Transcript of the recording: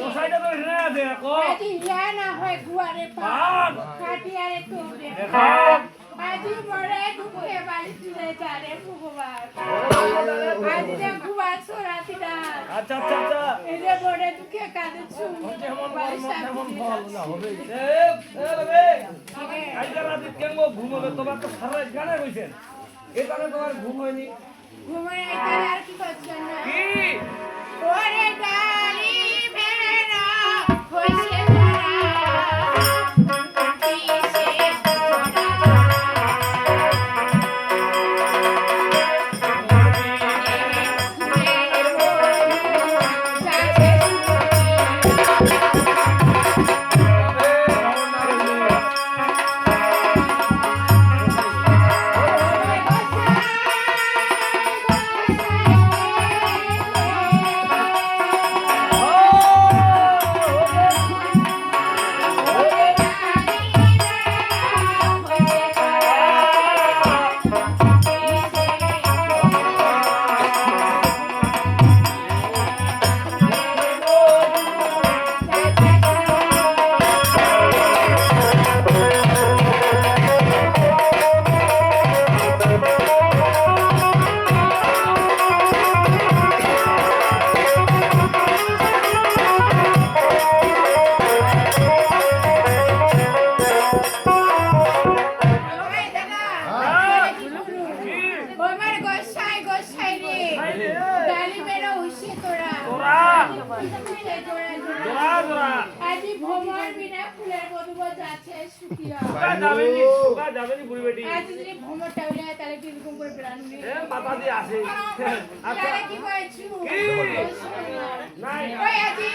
গোসাইটা তো এখানে আছে কো আজি ইয়া না হয় গুয়ারে পা খাটিয়ারে তো দেখা আজি বড়ে দুঃখে বাড়ি চলে যারে ভগবান আজি যে গুয়া ছোড়াতিটা আচ্ছা আচ্ছা আচ্ছা এই যে বড়ে দুঃখে কাঁদে ছুঁ যেমন তেমন ফল না হবে এ রে আজকে রাতে কেমন ঘুমাবে তোমার তো সারা রাত গানে রইছেন এই কারণে তোমার ঘুম হয়নি ঘুমায় আইতারে আর কি করছেন না কি ওরে গাড়ি ভেড়া হইছে ধরা কিসে যাবেনি বুড়ি বেটি আজি যদি ভ্রমণটা হইলে তাহলে কি রকম করে প্ল্যান নিয়ে এ মাথা দিয়ে আসে আচ্ছা তাহলে কি কইছু কি? নাই ওই আজি